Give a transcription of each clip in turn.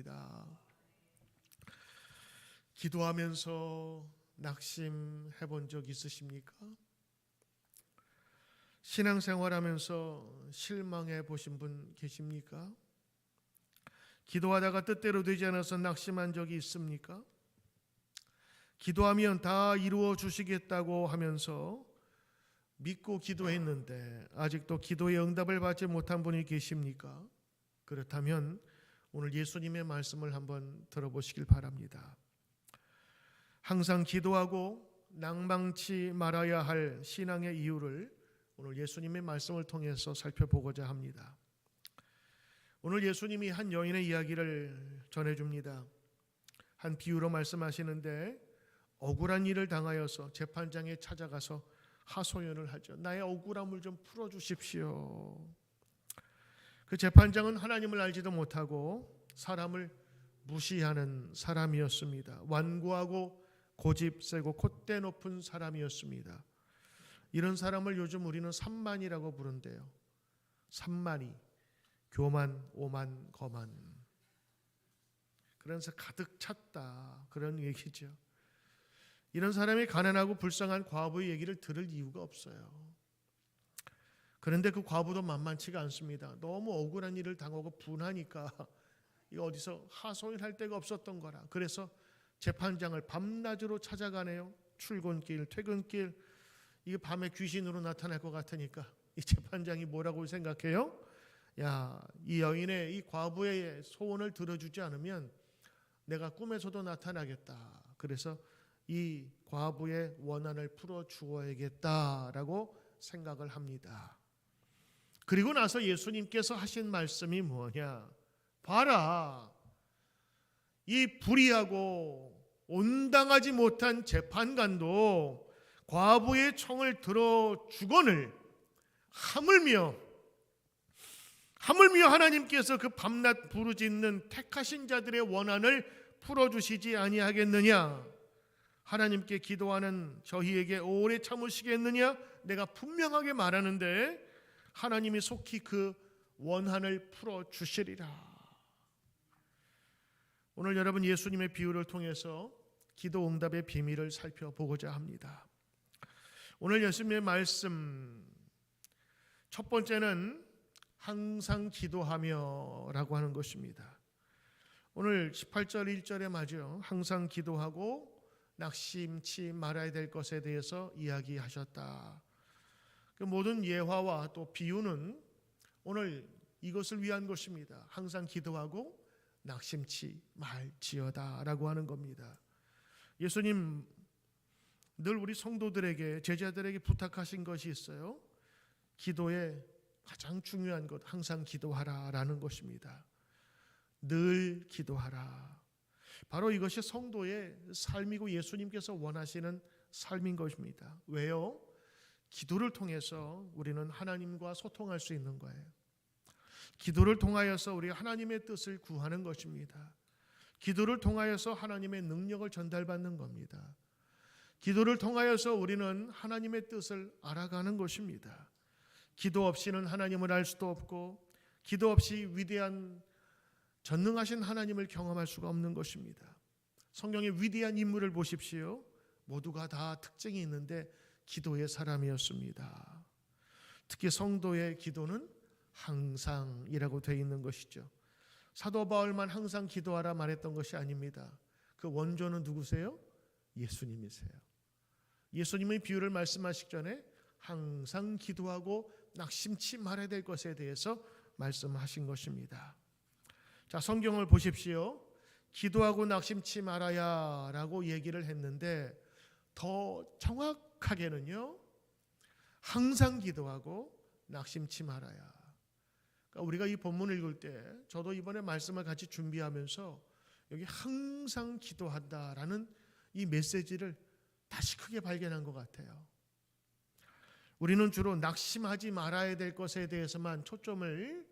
있습니다. 기도하면서 낙심해 본 적 있으십니까? 신앙생활하면서 실망해 보신 분 계십니까? 기도하다가 뜻대로 되지 않아서 낙심한 적이 있습니까? 기도하면 다 이루어 주시겠다고 하면서 믿고 기도했는데 아직도 기도의 응답을 받지 못한 분이 계십니까? 그렇다면 오늘 예수님의 말씀을 한번 들어보시길 바랍니다. 항상 기도하고 낭망치 말아야 할 신앙의 이유를 오늘 예수님의 말씀을 통해서 살펴보고자 합니다. 오늘 예수님이 한 여인의 이야기를 전해줍니다. 한 비유로 말씀하시는데 억울한 일을 당하여서 재판장에 찾아가서 하소연을 하죠. 나의 억울함을 좀 풀어주십시오. 그 재판장은 하나님을 알지도 못하고 사람을 무시하는 사람이었습니다. 완고하고 고집세고 콧대 높은 사람이었습니다. 이런 사람을 요즘 우리는 산만이라고 부른대요. 산만이, 교만, 오만, 거만. 그래서 가득 찼다, 그런 얘기죠. 이런 사람이 가난하고 불쌍한 과부의 얘기를 들을 이유가 없어요. 그런데 그 과부도 만만치가 않습니다. 너무 억울한 일을 당하고 분하니까 이 어디서 하소연할 데가 없었던 거라. 그래서 재판장을 밤낮으로 찾아가네요. 출근길, 퇴근길. 이게 밤에 귀신으로 나타날 것 같으니까 이 재판장이 뭐라고 생각해요? 야, 이 여인의, 이 과부의 소원을 들어주지 않으면 내가 꿈에서도 나타나겠다. 그래서 이 과부의 원한을 풀어주어야겠다라고 생각을 합니다. 그리고 나서 예수님께서 하신 말씀이 뭐냐? 봐라, 이 불의하고 온당하지 못한 재판관도 과부의 청을 들어주거늘 하물며 하나님께서 그 밤낮 부르짖는 택하신 자들의 원한을 풀어주시지 아니하겠느냐? 하나님께 기도하는 저희에게 오래 참으시겠느냐? 내가 분명하게 말하는데 하나님이 속히 그 원한을 풀어주시리라. 오늘 여러분, 예수님의 비유를 통해서 기도 응답의 비밀을 살펴보고자 합니다. 오늘 예수님의 말씀 첫 번째는 항상 기도하며 라고 하는 것입니다. 오늘 18절 1절에 맞아요. 항상 기도하고 낙심치 말아야 될 것에 대해서 이야기하셨다. 그 모든 예화와 또 비유는 오늘 이것을 위한 것입니다. 항상 기도하고 낙심치 말지어다 라고 하는 겁니다. 예수님 늘 우리 성도들에게, 제자들에게 부탁하신 것이 있어요. 기도의 가장 중요한 것, 항상 기도하라 라는 것입니다. 늘 기도하라. 바로 이것이 성도의 삶이고 예수님께서 원하시는 삶인 것입니다. 왜요? 기도를 통해서 우리는 하나님과 소통할 수 있는 거예요. 기도를 통하여서 우리 하나님의 뜻을 구하는 것입니다. 기도를 통하여서 하나님의 능력을 전달받는 겁니다. 기도를 통하여서 우리는 하나님의 뜻을 알아가는 것입니다. 기도 없이는 하나님을 알 수도 없고, 기도 없이 위대한 전능하신 하나님을 경험할 수가 없는 것입니다. 성경의 위대한 인물을 보십시오. 모두가 다 특징이 있는데 기도의 사람이었습니다. 특히 성도의 기도는 항상이라고 되어 있는 것이죠. 사도 바울만 항상 기도하라 말했던 것이 아닙니다. 그 원조는 누구세요? 예수님이세요. 예수님의 비유를 말씀하시기 전에 항상 기도하고 낙심치 말아야 될 것에 대해서 말씀하신 것입니다. 자, 성경을 보십시오. 기도하고 낙심치 말아야 라고 얘기를 했는데 더 정확하게는요, 항상 기도하고 낙심치 말아야. 그러니까 우리가 이 본문을 읽을 때 저도 이번에 말씀을 같이 준비하면서 여기 항상 기도한다라는 이 메시지를 다시 크게 발견한 것 같아요. 우리는 주로 낙심하지 말아야 될 것에 대해서만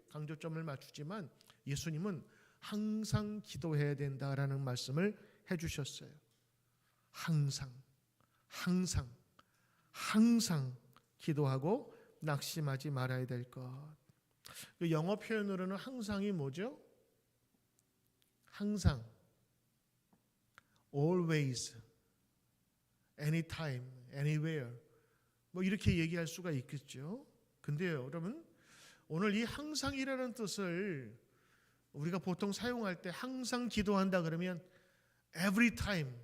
강조점을 맞추지만 예수님은 항상 기도해야 된다라는 말씀을 해주셨어요. 항상 기도하고 낙심하지 말아야 될 것. 영어 표현으로는 항상이 뭐죠? 항상, always, anytime, anywhere 뭐 이렇게 얘기할 수가 있겠죠. 근데요, 여러분, 오늘 이 항상이라는 뜻을 우리가 보통 사용할 때 항상 기도한다 그러면 every time,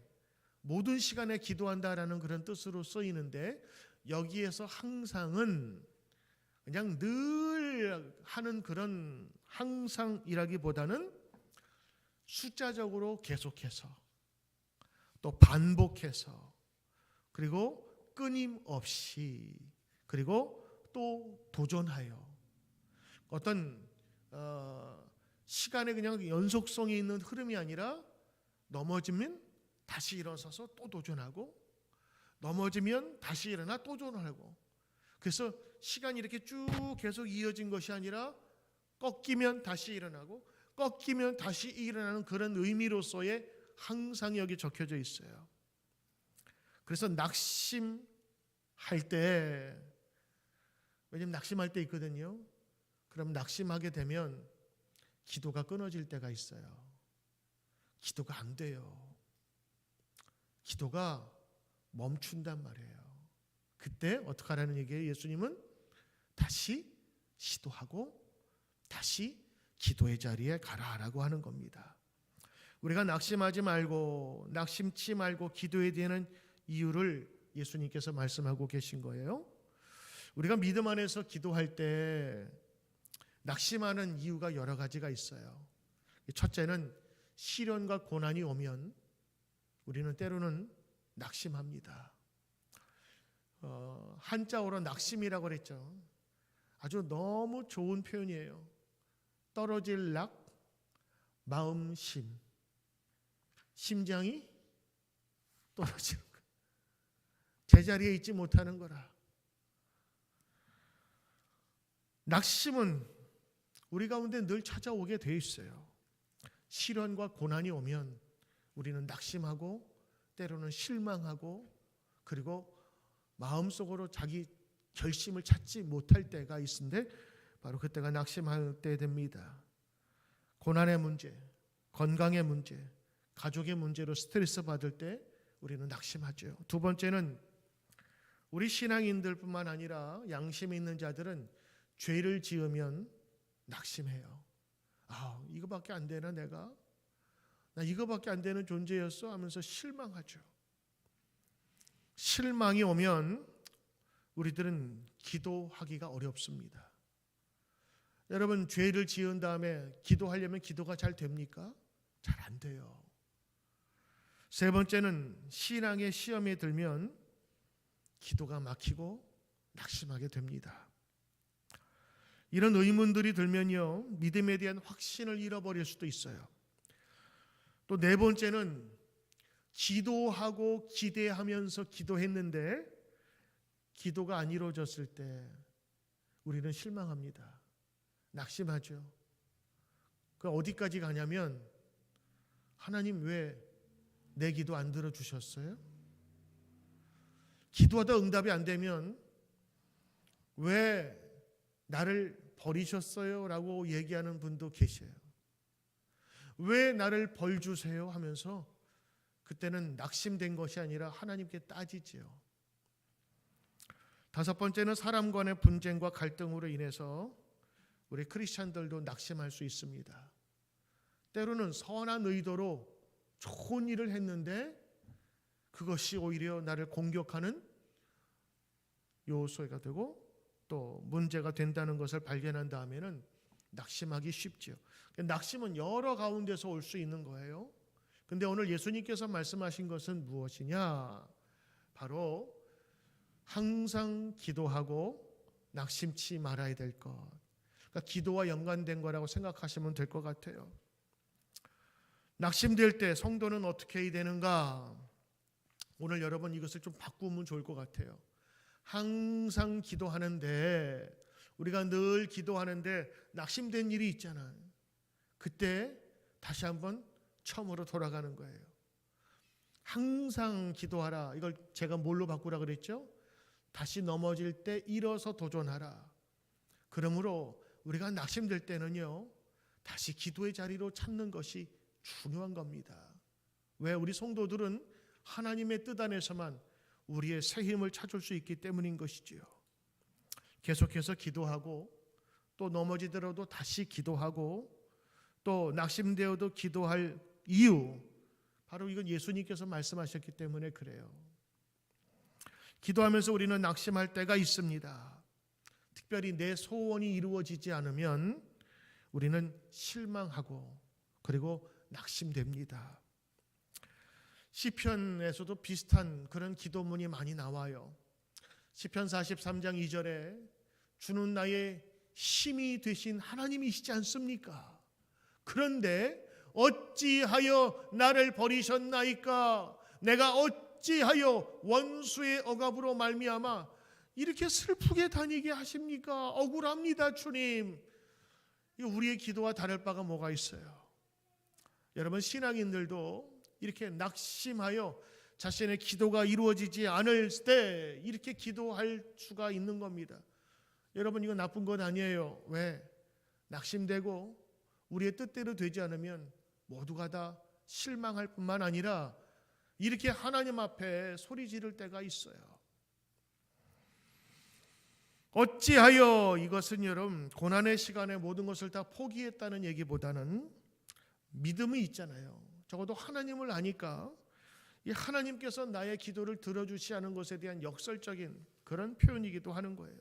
모든 시간에 기도한다라는 그런 뜻으로 쓰이는데, 여기에서 항상은 그냥 늘 하는 그런 항상이라기보다는 숫자적으로 계속해서 또 반복해서 그리고 끊임없이 그리고 또 도전하여 어떤 시간에 그냥 연속성이 있는 흐름이 아니라 넘어지면 다시 일어서서 또 도전하고 넘어지면 다시 일어나 또 도전하고, 그래서 시간이 이렇게 쭉 계속 이어진 것이 아니라 꺾이면 다시 일어나고 꺾이면 다시 일어나는 그런 의미로서의 항상 여기 적혀져 있어요. 그래서 낙심할 때, 왜냐면 낙심할 때 있거든요. 그럼 낙심하게 되면 기도가 끊어질 때가 있어요. 기도가 안 돼요. 기도가 멈춘단 말이에요. 그때 어떻게 하라는 얘기예요? 예수님은 다시 시도하고 다시 기도의 자리에 가라라고 하는 겁니다. 우리가 낙심하지 말고 낙심치 말고 기도해야 되는 이유를 예수님께서 말씀하고 계신 거예요. 우리가 믿음 안에서 기도할 때 낙심하는 이유가 여러 가지가 있어요. 첫째는 시련과 고난이 오면 우리는 때로는 낙심합니다. 한자어로 낙심이라고 그랬죠. 아주 너무 좋은 표현이에요. 떨어질 낙, 마음심, 심장이 떨어지는 거, 제자리에 있지 못하는 거라. 낙심은 우리 가운데 늘 찾아오게 돼 있어요. 시련과 고난이 오면 우리는 낙심하고 때로는 실망하고 그리고 마음속으로 자기 결심을 찾지 못할 때가 있는데 바로 그때가 낙심할 때 됩니다. 고난의 문제, 건강의 문제, 가족의 문제로 스트레스 받을 때 우리는 낙심하죠. 두 번째는 우리 신앙인들뿐만 아니라 양심이 있는 자들은 죄를 지으면 낙심해요. 아, 이거밖에 안 되나 내가? 나 이거밖에 안 되는 존재였어? 하면서 실망하죠. 실망이 오면 우리들은 기도하기가 어렵습니다. 여러분, 죄를 지은 다음에 기도하려면 기도가 잘 됩니까? 잘 안 돼요. 세 번째는 신앙의 시험에 들면 기도가 막히고 낙심하게 됩니다. 이런 의문들이 들면요, 믿음에 대한 확신을 잃어버릴 수도 있어요. 또 네 번째는 기도하고 기대하면서 기도했는데 기도가 안 이루어졌을 때 우리는 실망합니다. 낙심하죠. 그 어디까지 가냐면, 하나님 왜 내 기도 안 들어주셨어요? 기도하다 응답이 안 되면 왜 나를 버리셨어요? 라고 얘기하는 분도 계셔요. 왜 나를 벌 주세요? 하면서 그때는 낙심된 것이 아니라 하나님께 따지지요. 다섯 번째는 사람 간의 분쟁과 갈등으로 인해서 우리 크리스찬들도 낙심할 수 있습니다. 때로는 선한 의도로 좋은 일을 했는데 그것이 오히려 나를 공격하는 요소가 되고 또 문제가 된다는 것을 발견한 다음에는 낙심하기 쉽죠. 낙심은 여러 가운데서 올 수 있는 거예요. 근데 오늘 예수님께서 말씀하신 것은 무엇이냐? 바로 항상 기도하고 낙심치 말아야 될 것. 그러니까 기도와 연관된 거라고 생각하시면 될 것 같아요. 낙심될 때 성도는 어떻게 해야 되는가? 오늘 여러분 이것을 좀 바꾸면 좋을 것 같아요. 항상 기도하는데, 우리가 늘 기도하는데 낙심된 일이 있잖아요. 그때 다시 한번 처음으로 돌아가는 거예요. 항상 기도하라. 이걸 제가 뭘로 바꾸라 그랬죠? 다시 넘어질 때 일어서 도전하라. 그러므로 우리가 낙심될 때는요, 다시 기도의 자리로 찾는 것이 중요한 겁니다. 왜? 우리 성도들은 하나님의 뜻 안에서만 우리의 새 힘을 찾을 수 있기 때문인 것이지요. 계속해서 기도하고 또 넘어지더라도 다시 기도하고 또 낙심되어도 기도할 이유, 바로 이건 예수님께서 말씀하셨기 때문에 그래요. 기도하면서 우리는 낙심할 때가 있습니다. 특별히 내 소원이 이루어지지 않으면 우리는 실망하고 그리고 낙심됩니다. 시편에서도 비슷한 그런 기도문이 많이 나와요. 시편 43장 2절에 주는 나의 힘이 되신 하나님이시지 않습니까? 그런데 어찌하여 나를 버리셨나이까? 내가 어찌하여 원수의 억압으로 말미암아 이렇게 슬프게 다니게 하십니까? 억울합니다, 주님. 우리의 기도와 다를 바가 뭐가 있어요? 여러분, 신앙인들도 이렇게 낙심하여 자신의 기도가 이루어지지 않을 때 이렇게 기도할 수가 있는 겁니다. 여러분, 이거 나쁜 것 아니에요. 왜? 낙심되고 우리의 뜻대로 되지 않으면 모두가 다 실망할 뿐만 아니라 이렇게 하나님 앞에 소리 지를 때가 있어요. 어찌하여, 이것은 여러분 고난의 시간에 모든 것을 다 포기했다는 얘기보다는 믿음이 있잖아요. 적어도 하나님을 아니까 이 하나님께서 나의 기도를 들어주지 않은 것에 대한 역설적인 그런 표현이기도 하는 거예요.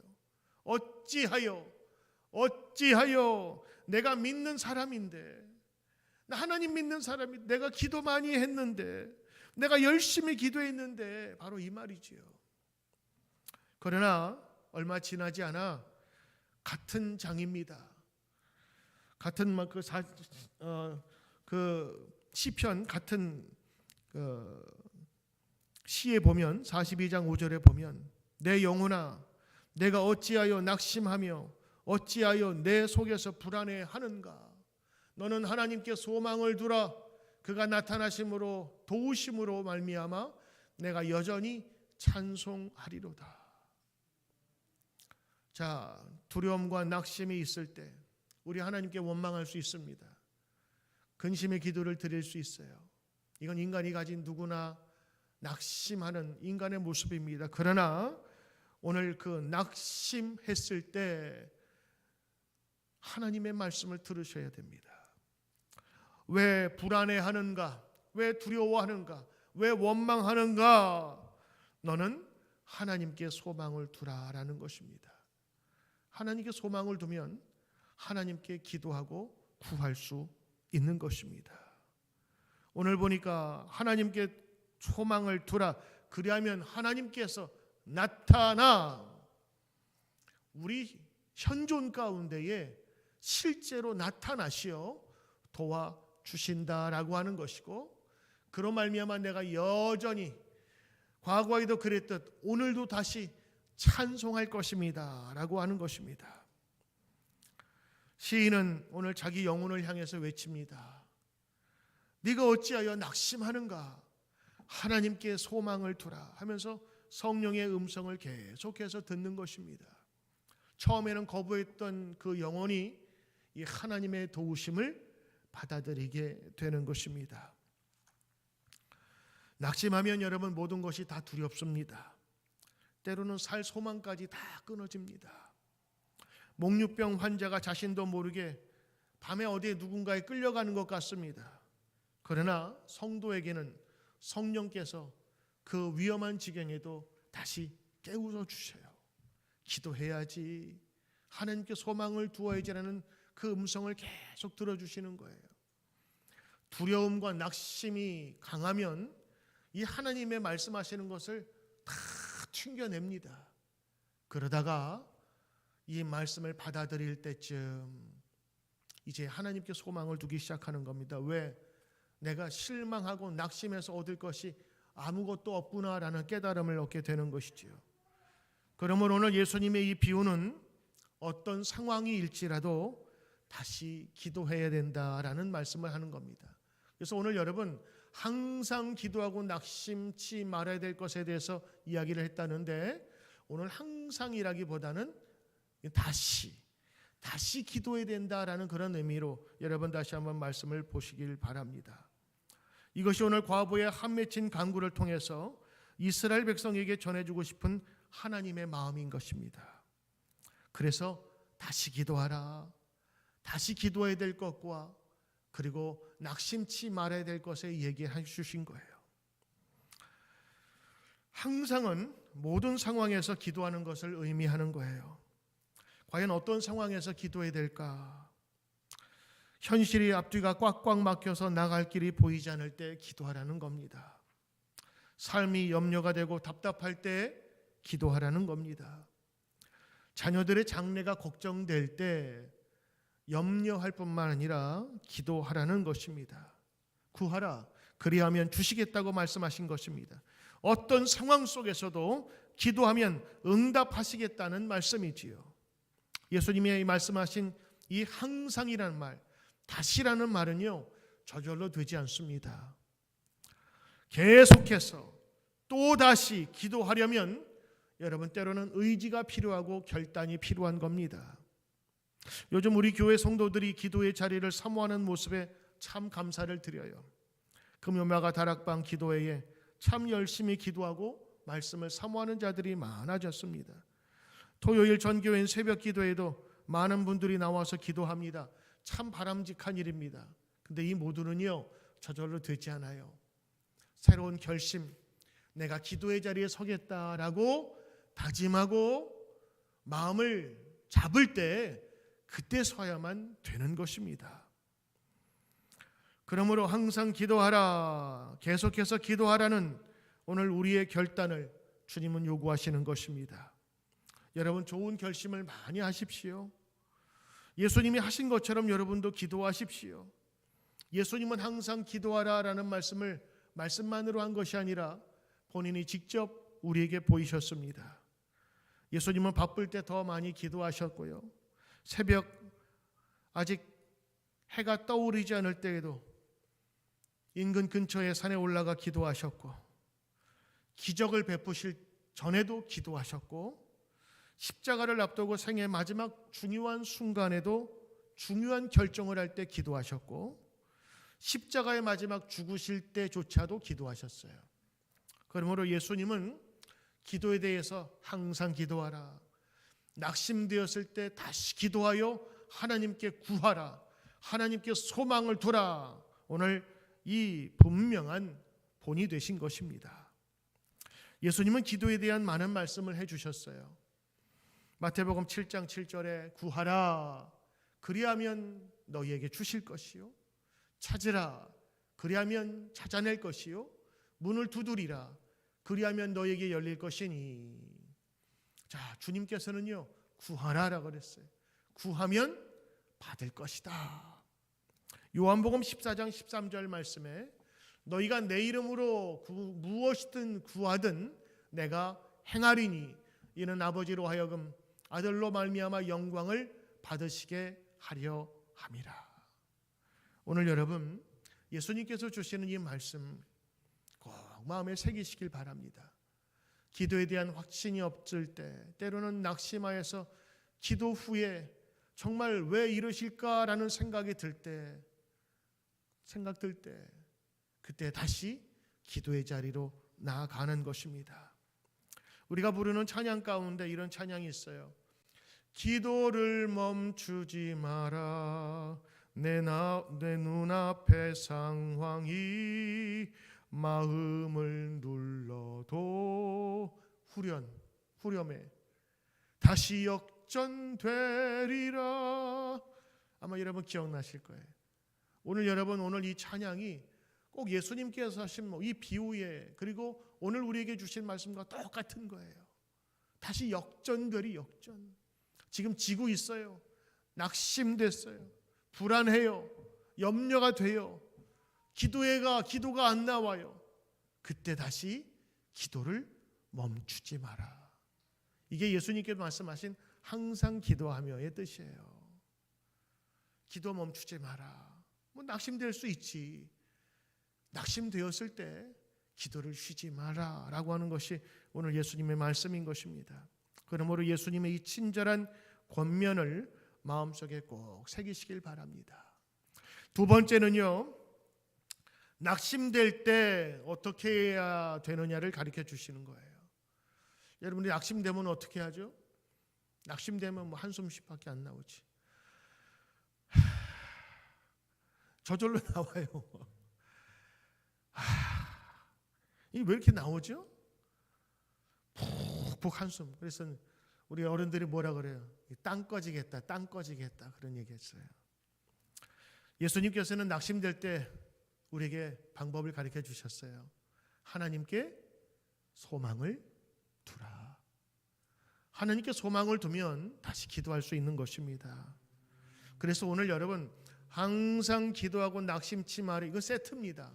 어찌하여 내가 믿는 사람인데, 하나님 믿는 사람이, 내가 기도 많이 했는데, 내가 열심히 기도했는데, 바로 이 말이지요. 그러나 얼마 지나지 않아 같은 장입니다. 같은 그 시편 같은 시에 보면 42장 5절에 보면 내 영혼아 내가 어찌하여 낙심하며 어찌하여 내 속에서 불안해하는가? 너는 하나님께 소망을 두라. 그가 나타나심으로 도우심으로 말미암아 내가 여전히 찬송하리로다. 자, 두려움과 낙심이 있을 때 우리 하나님께 원망할 수 있습니다. 근심의 기도를 드릴 수 있어요. 이건 인간이 가진 누구나 낙심하는 인간의 모습입니다. 그러나 오늘 그 낙심했을 때 하나님의 말씀을 들으셔야 됩니다. 왜 불안해하는가? 왜 두려워하는가? 왜 원망하는가? 너는 하나님께 소망을 두라라는 것입니다. 하나님께 소망을 두면 하나님께 기도하고 구할 수 있는 것입니다. 오늘 보니까 하나님께 소망을 두라. 그리하면 하나님께서 나타나 우리 현존 가운데에 실제로 나타나시어 도와주신다라고 하는 것이고, 그로 말미암아 내가 여전히 과거에도 그랬듯 오늘도 다시 찬송할 것입니다 라고 하는 것입니다. 시인은 오늘 자기 영혼을 향해서 외칩니다. 네가 어찌하여 낙심하는가? 하나님께 소망을 두라 하면서 성령의 음성을 계속해서 듣는 것입니다. 처음에는 거부했던 그 영혼이 이 하나님의 도우심을 받아들이게 되는 것입니다. 낙심하면 여러분 모든 것이 다 두렵습니다. 때로는 살 소망까지 다 끊어집니다. 목류병 환자가 자신도 모르게 밤에 어디에 누군가에 끌려가는 것 같습니다. 그러나 성도에게는 성령께서 그 위험한 지경에도 다시 깨우쳐 주셔요. 기도해야지, 하나님께 소망을 두어야지라는 그 음성을 계속 들어주시는 거예요. 두려움과 낙심이 강하면 이 하나님의 말씀하시는 것을 다 튕겨냅니다. 그러다가 이 말씀을 받아들일 때쯤 이제 하나님께 소망을 두기 시작하는 겁니다. 왜? 내가 실망하고 낙심해서 얻을 것이 아무것도 없구나라는 깨달음을 얻게 되는 것이지요. 그러므로 오늘 예수님의 이 비유는 어떤 상황이일지라도 다시 기도해야 된다라는 말씀을 하는 겁니다. 그래서 오늘 여러분 항상 기도하고 낙심치 말아야 될 것에 대해서 이야기를 했다는데, 오늘 항상이라기보다는 다시 기도해야 된다라는 그런 의미로 여러분 다시 한번 말씀을 보시길 바랍니다. 이것이 오늘 과부의 한 맺힌 간구를 통해서 이스라엘 백성에게 전해주고 싶은 하나님의 마음인 것입니다. 그래서 다시 기도하라. 다시 기도해야 될 것과 그리고 낙심치 말아야 될 것에 얘기해 주신 거예요. 항상은 모든 상황에서 기도하는 것을 의미하는 거예요. 과연 어떤 상황에서 기도해야 될까? 현실이 앞뒤가 꽉꽉 막혀서 나갈 길이 보이지 않을 때 기도하라는 겁니다. 삶이 염려가 되고 답답할 때 기도하라는 겁니다. 자녀들의 장래가 걱정될 때 염려할 뿐만 아니라 기도하라는 것입니다. 구하라, 그리하면 주시겠다고 말씀하신 것입니다. 어떤 상황 속에서도 기도하면 응답하시겠다는 말씀이지요. 예수님이 말씀하신 이 항상이라는 말, 다시라는 말은요, 저절로 되지 않습니다. 계속해서 또다시 기도하려면 여러분 때로는 의지가 필요하고 결단이 필요한 겁니다. 요즘 우리 교회 성도들이 기도의 자리를 사모하는 모습에 참 감사를 드려요. 금요마가 다락방 기도회에 참 열심히 기도하고 말씀을 사모하는 자들이 많아졌습니다. 토요일 전교인 새벽 기도에도 많은 분들이 나와서 기도합니다. 참 바람직한 일입니다. 근데 이 모두는요, 저절로 되지 않아요. 새로운 결심, 내가 기도의 자리에 서겠다라고 다짐하고 마음을 잡을 때 그때 서야만 되는 것입니다. 그러므로 항상 기도하라, 계속해서 기도하라는 오늘 우리의 결단을 주님은 요구하시는 것입니다. 여러분 좋은 결심을 많이 하십시오. 예수님이 하신 것처럼 여러분도 기도하십시오. 예수님은 항상 기도하라라는 말씀만으로 한 것이 아니라 본인이 직접 우리에게 보이셨습니다. 예수님은 바쁠 때 더 많이 기도하셨고요. 새벽 아직 해가 떠오르지 않을 때에도 인근 근처의 산에 올라가 기도하셨고, 기적을 베푸실 전에도 기도하셨고, 십자가를 앞두고 생애 마지막 중요한 순간에도 중요한 결정을 할 때 기도하셨고, 십자가의 마지막 죽으실 때조차도 기도하셨어요. 그러므로 예수님은 기도에 대해서 항상 기도하라, 낙심되었을 때 다시 기도하여 하나님께 구하라, 하나님께 소망을 두라, 오늘 이 분명한 본이 되신 것입니다. 예수님은 기도에 대한 많은 말씀을 해주셨어요. 마태복음 7장 7절에 구하라, 그리하면 너희에게 주실 것이요, 찾으라, 그리하면 찾아낼 것이요, 문을 두드리라, 그리하면 너희에게 열릴 것이니. 자, 주님께서는요, 구하라라고 그랬어요. 구하면 받을 것이다. 요한복음 14장 13절 말씀에 너희가 내 이름으로 무엇이든 구하든 내가 행하리니 이는 아버지로 하여금 아들로 말미암아 영광을 받으시게 하려 함이라. 오늘 여러분 예수님께서 주시는 이 말씀 꼭 마음에 새기시길 바랍니다. 기도에 대한 확신이 없을 때, 때로는 낙심하여서 기도 후에 정말 왜 이러실까라는 생각이 들 때, 그때 다시 기도의 자리로 나아가는 것입니다. 우리가 부르는 찬양 가운데 이런 찬양이 있어요. 기도를 멈추지 마라, 내 눈앞의 상황이 마음을 눌러도 후렴에 다시 역전되리라. 아마 여러분 기억나실 거예요. 오늘 이 찬양이 꼭 예수님께서 하신 이 비유에, 그리고 오늘 우리에게 주신 말씀과 똑같은 거예요. 다시 역전. 지금 지고 있어요. 낙심됐어요. 불안해요. 염려가 돼요. 기도가 안 나와요. 그때 다시 기도를 멈추지 마라. 이게 예수님께서 말씀하신 항상 기도하며의 뜻이에요. 기도 멈추지 마라. 낙심될 수 있지. 낙심되었을 때 기도를 쉬지 마라 라고 하는 것이 오늘 예수님의 말씀인 것입니다. 그러므로 예수님의 이 친절한 권면을 마음속에 꼭 새기시길 바랍니다. 두 번째는요, 낙심될 때 어떻게 해야 되느냐를 가르쳐 주시는 거예요. 여러분이 낙심되면 어떻게 하죠? 낙심되면 한숨씩밖에 안 나오지. 저절로 나와요. 이게 왜 이렇게 나오죠? 푹푹 한숨. 그래서 우리 어른들이 뭐라 그래요? 땅 꺼지겠다, 땅 꺼지겠다 그런 얘기했어요. 예수님께서는 낙심될 때 우리에게 방법을 가르쳐 주셨어요. 하나님께 소망을 두라. 하나님께 소망을 두면 다시 기도할 수 있는 것입니다. 그래서 오늘 여러분 항상 기도하고 낙심치 마라. 이거 세트입니다.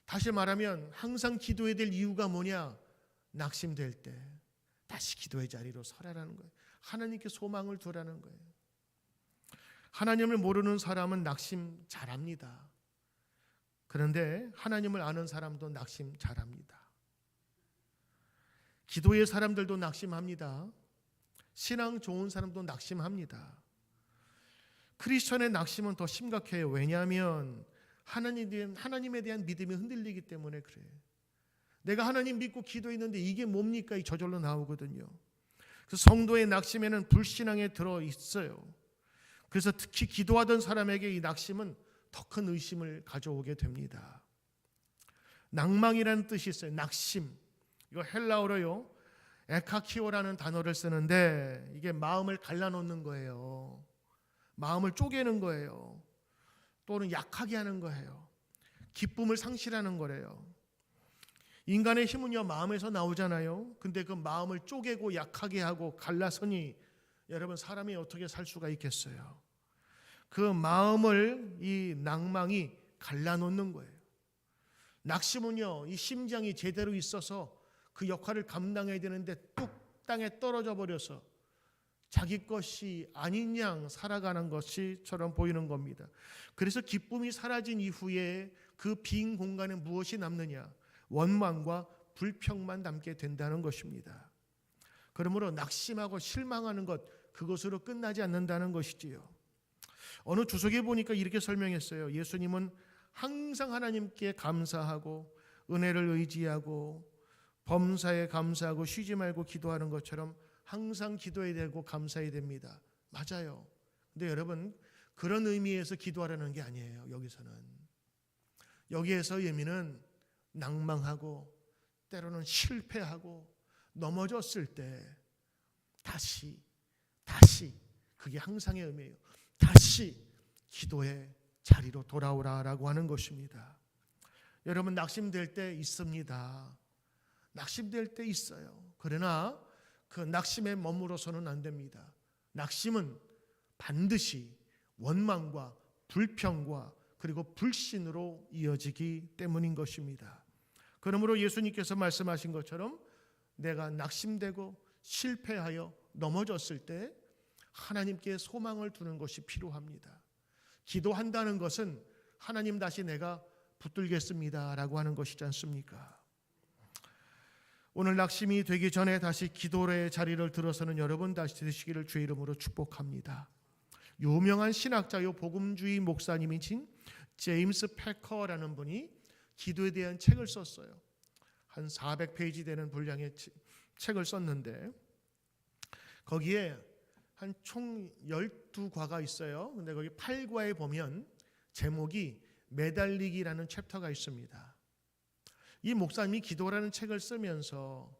다시 말하면 항상 기도해야 될 이유가 뭐냐? 낙심될 때 다시 기도의 자리로 서라라는 거예요. 하나님께 소망을 두라는 거예요. 하나님을 모르는 사람은 낙심 잘합니다. 그런데 하나님을 아는 사람도 낙심 잘합니다. 기도의 사람들도 낙심합니다. 신앙 좋은 사람도 낙심합니다. 크리스천의 낙심은 더 심각해요. 왜냐하면 하나님에 대한 믿음이 흔들리기 때문에 그래요. 내가 하나님 믿고 기도했는데 이게 뭡니까? 이 저절로 나오거든요. 그래서 성도의 낙심에는 불신앙에 들어 있어요. 그래서 특히 기도하던 사람에게 이 낙심은 더 큰 의심을 가져오게 됩니다. 낭망이라는 뜻이 있어요. 낙심. 이거 헬라어로요, 에카키오라는 단어를 쓰는데 이게 마음을 갈라놓는 거예요. 마음을 쪼개는 거예요. 또는 약하게 하는 거예요. 기쁨을 상실하는 거래요. 인간의 힘은요 마음에서 나오잖아요. 근데 그 마음을 쪼개고 약하게 하고 갈라서니 여러분 사람이 어떻게 살 수가 있겠어요? 그 마음을 이 낭망이 갈라놓는 거예요. 낙심은요 이 심장이 제대로 있어서 그 역할을 감당해야 되는데 뚝 땅에 떨어져 버려서 자기 것이 아닌 양 살아가는 것이처럼 보이는 겁니다. 그래서 기쁨이 사라진 이후에 그 빈 공간에 무엇이 남느냐? 원망과 불평만 남게 된다는 것입니다. 그러므로 낙심하고 실망하는 것, 그것으로 끝나지 않는다는 것이지요. 어느 주석에 보니까 이렇게 설명했어요. 예수님은 항상 하나님께 감사하고 은혜를 의지하고 범사에 감사하고 쉬지 말고 기도하는 것처럼 항상 기도해야 되고 감사해야 됩니다. 맞아요. 근데 여러분 그런 의미에서 기도하라는 게 아니에요. 여기에서 의미는 낭망하고 때로는 실패하고 넘어졌을 때 다시 그게 항상의 의미예요. 다시 기도의 자리로 돌아오라라고 하는 것입니다. 여러분 낙심될 때 있습니다. 낙심될 때 있어요. 그러나 그 낙심에 머물러서는 안 됩니다. 낙심은 반드시 원망과 불평과 그리고 불신으로 이어지기 때문인 것입니다. 그러므로 예수님께서 말씀하신 것처럼 내가 낙심되고 실패하여 넘어졌을 때 하나님께 소망을 두는 것이 필요합니다. 기도한다는 것은 하나님 다시 내가 붙들겠습니다 라고 하는 것이지 않습니까? 오늘 낙심이 되기 전에 다시 기도의 자리를 들어서는 여러분 다시 되시기를 주의 이름으로 축복합니다. 유명한 신학자요 복음주의 목사님이신 제임스 패커라는 분이 기도에 대한 책을 썼어요. 한 400페이지 되는 분량의 책을 썼는데 거기에 한 총 12과가 있어요. 근데 거기 8과에 보면 제목이 매달리기라는 챕터가 있습니다. 이 목사님이 기도라는 책을 쓰면서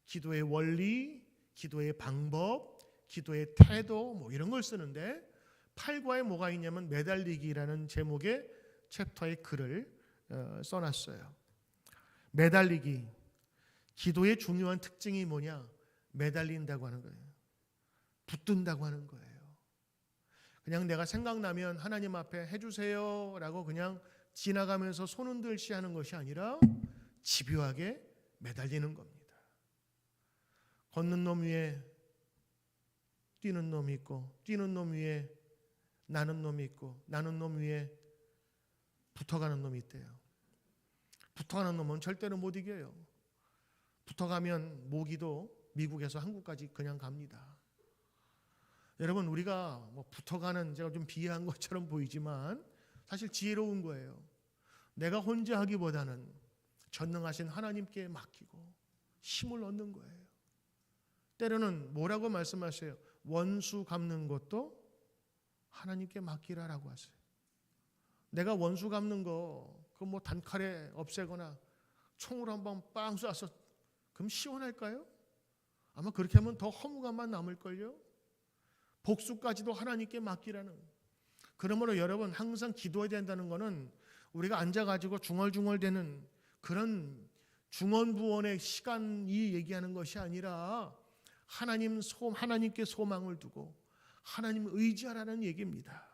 기도의 원리, 기도의 방법, 기도의 태도 이런 걸 쓰는데 8과에 뭐가 있냐면 매달리기라는 제목의 챕터의 글을 써놨어요. 매달리기. 기도의 중요한 특징이 뭐냐? 매달린다고 하는 거예요. 붙든다고 하는 거예요. 그냥 내가 생각나면 하나님 앞에 해주세요 라고 그냥 지나가면서 손 흔들시 하는 것이 아니라 집요하게 매달리는 겁니다. 걷는 놈 위에 뛰는 놈이 있고 뛰는 놈 위에 나는 놈이 있고 나는 놈 위에 붙어가는 놈이 있대요. 붙어가는 놈은 절대로 못 이겨요. 붙어가면 모기도 미국에서 한국까지 그냥 갑니다. 여러분, 우리가 뭐 붙어가는, 제가 좀 비하한 것처럼 보이지만 사실 지혜로운 거예요. 내가 혼자 하기보다는 전능하신 하나님께 맡기고 힘을 얻는 거예요. 때로는 뭐라고 말씀하세요? 원수 갚는 것도 하나님께 맡기라라고 하세요. 내가 원수 갚는 거 그거 뭐 단칼에 없애거나 총으로 한번 빵 쏴서 그럼 시원할까요? 아마 그렇게 하면 더 허무감만 남을걸요. 복수까지도 하나님께 맡기라는. 그러므로 여러분, 항상 기도해야 된다는 것은 우리가 앉아가지고 중얼중얼대는 그런 중언부언의 시간이 얘기하는 것이 아니라 하나님께 소망을 두고 하나님 의지하라는 얘기입니다.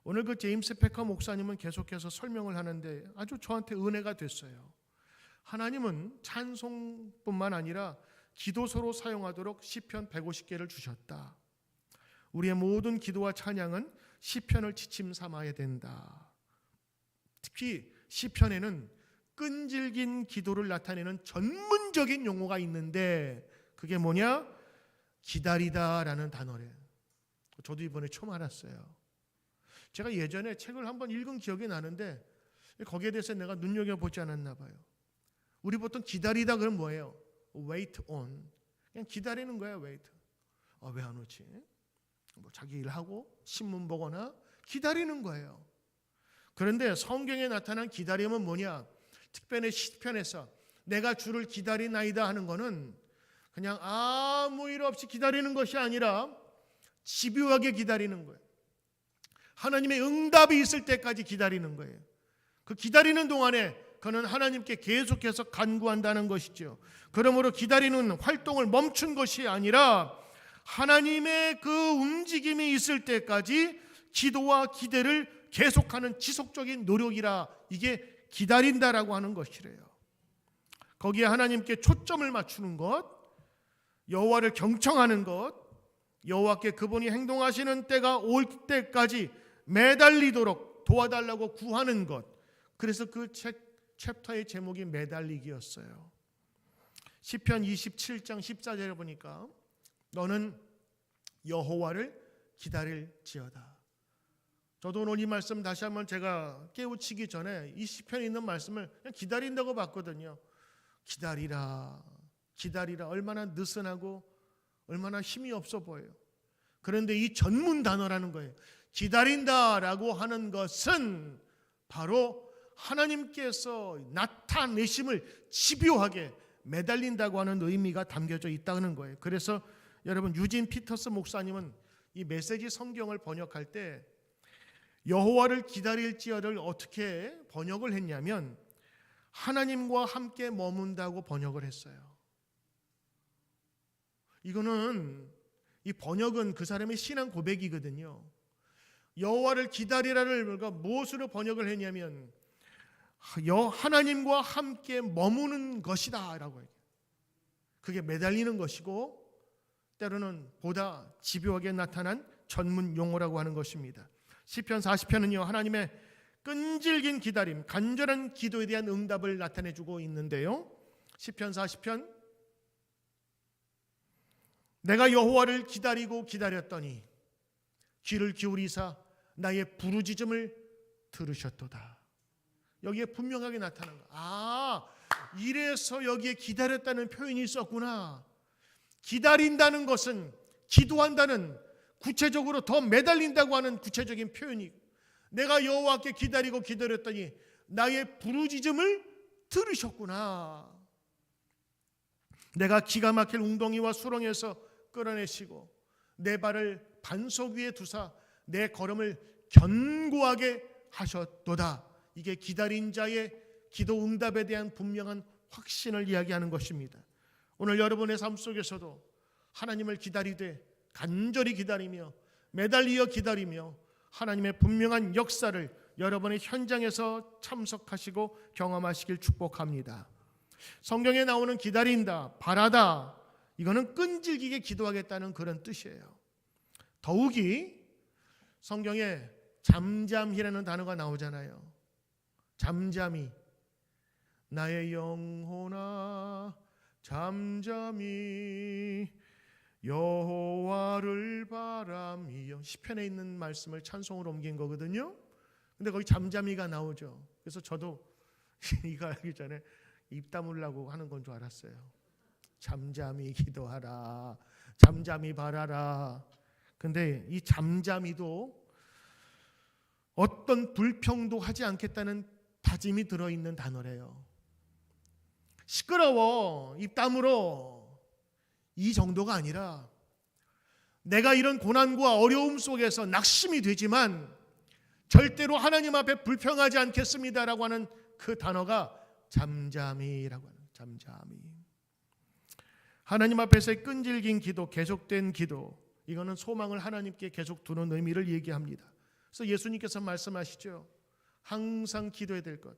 오늘 그 제임스 패커 목사님은 계속해서 설명을 하는데 아주 저한테 은혜가 됐어요. 하나님은 찬송뿐만 아니라 기도서로 사용하도록 시편 150개를 주셨다. 우리의 모든 기도와 찬양은 시편을 지침 삼아야 된다. 특히 시편에는 끈질긴 기도를 나타내는 전문적인 용어가 있는데 그게 뭐냐? 기다리다라는 단어래요. 저도 이번에 처음 알았어요. 제가 예전에 책을 한번 읽은 기억이 나는데 거기에 대해서 내가 눈여겨보지 않았나 봐요. 우리 보통 기다리다 그러면 뭐예요? wait on. 그냥 기다리는 거예요. wait. 왜 안 오지? 뭐 자기 일하고 신문 보거나 기다리는 거예요. 그런데 성경에 나타난 기다림은 뭐냐? 특별히 시편에서 내가 주를 기다리나이다 하는 거는 그냥 아무 일 없이 기다리는 것이 아니라 집요하게 기다리는 거예요. 하나님의 응답이 있을 때까지 기다리는 거예요. 그 기다리는 동안에 그는 하나님께 계속해서 간구한다는 것이죠. 그러므로 기다리는 활동을 멈춘 것이 아니라 하나님의 그 움직임이 있을 때까지 기도와 기대를 계속하는 지속적인 노력이라 이게 기다린다라고 하는 것이래요. 거기에 하나님께 초점을 맞추는 것, 여호와를 경청하는 것, 여호와께 그분이 행동하시는 때가 올 때까지 매달리도록 도와달라고 구하는 것. 그래서 그 챕터의 제목이 매달리기였어요. 시편 27장 14절에 보니까 너는 여호와를 기다릴지어다. 저도 오늘 이 말씀 다시 한번 제가 깨우치기 전에 이 시편에 있는 말씀을 그냥 기다린다고 봤거든요. 기다리라, 기다리라. 얼마나 느슨하고 얼마나 힘이 없어 보여요. 그런데 이 전문 단어라는 거예요. 기다린다라고 하는 것은 바로 하나님께서 나타내심을 집요하게 매달린다고 하는 의미가 담겨져 있다는 거예요. 그래서 여러분, 유진 피터스 목사님은 이 메시지 성경을 번역할 때 여호와를 기다릴지어를 어떻게 번역을 했냐면 하나님과 함께 머문다고 번역을 했어요. 이거는 이 번역은 그 사람의 신앙 고백이거든요. 여호와를 기다리라를 무엇으로 번역을 했냐면 하나님과 함께 머무는 것이다 라고 해요. 그게 매달리는 것이고 때로는 보다 집요하게 나타난 전문 용어라고 하는 것입니다. 시편 40편은요 하나님의 끈질긴 기다림, 간절한 기도에 대한 응답을 나타내주고 있는데요. 시편 40편 내가 여호와를 기다리고 기다렸더니 귀를 기울이사 나의 부르짖음을 들으셨도다. 여기에 분명하게 나타난 거. 이래서 여기에 기다렸다는 표현이 있었구나. 기다린다는 것은 기도한다는 구체적으로 더 매달린다고 하는 구체적인 표현이 내가 여호와께 기다리고 기다렸더니 나의 부르짖음을 들으셨구나. 내가 기가 막힐 웅덩이와 수렁에서 끌어내시고 내 발을 반석 위에 두사 내 걸음을 견고하게 하셨도다. 이게 기다린 자의 기도 응답에 대한 분명한 확신을 이야기하는 것입니다. 오늘 여러분의 삶 속에서도 하나님을 기다리되 간절히 기다리며 매달리어 기다리며 하나님의 분명한 역사를 여러분의 현장에서 참석하시고 경험하시길 축복합니다. 성경에 나오는 기다린다, 바라다, 이거는 끈질기게 기도하겠다는 그런 뜻이에요. 더욱이 성경에 잠잠히라는 단어가 나오잖아요. 잠잠히 나의 영혼아 잠잠히 여호와를 바라며. 시편에 있는 말씀을 찬송으로 옮긴 거거든요. 근데 거기 잠잠이가 나오죠. 그래서 저도 이거 알기 전에 입 다물라고 하는 건 줄 알았어요. 잠잠히 기도하라, 잠잠히 바라라. 근데 이 잠잠이도 어떤 불평도 하지 않겠다는 다짐이 들어있는 단어래요. 시끄러워, 입 다물어, 이 정도가 아니라 내가 이런 고난과 어려움 속에서 낙심이 되지만 절대로 하나님 앞에 불평하지 않겠습니다라고 하는 그 단어가 잠잠이라고 하는, 잠잠이. 하나님 앞에서의 끈질긴 기도, 계속된 기도, 이거는 소망을 하나님께 계속 두는 의미를 얘기합니다. 그래서 예수님께서 말씀하시죠. 항상 기도해야 될 것,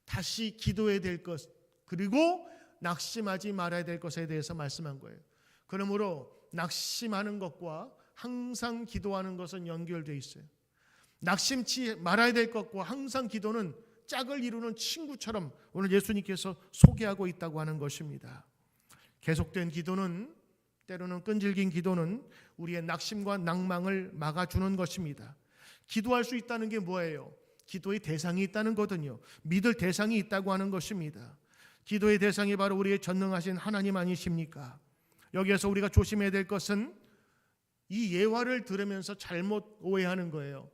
다시 기도해야 될 것, 그리고 낙심하지 말아야 될 것에 대해서 말씀한 거예요. 그러므로 낙심하는 것과 항상 기도하는 것은 연결되어 있어요. 낙심치 말아야 될 것과 항상 기도는 짝을 이루는 친구처럼 오늘 예수님께서 소개하고 있다고 하는 것입니다. 계속된 기도는, 때로는 끈질긴 기도는 우리의 낙심과 낭망을 막아주는 것입니다. 기도할 수 있다는 게 뭐예요? 기도의 대상이 있다는 거거든요. 믿을 대상이 있다고 하는 것입니다. 기도의 대상이 바로 우리의 전능하신 하나님 아니십니까? 여기에서 우리가 조심해야 될 것은 이 예화를 들으면서 잘못 오해하는 거예요.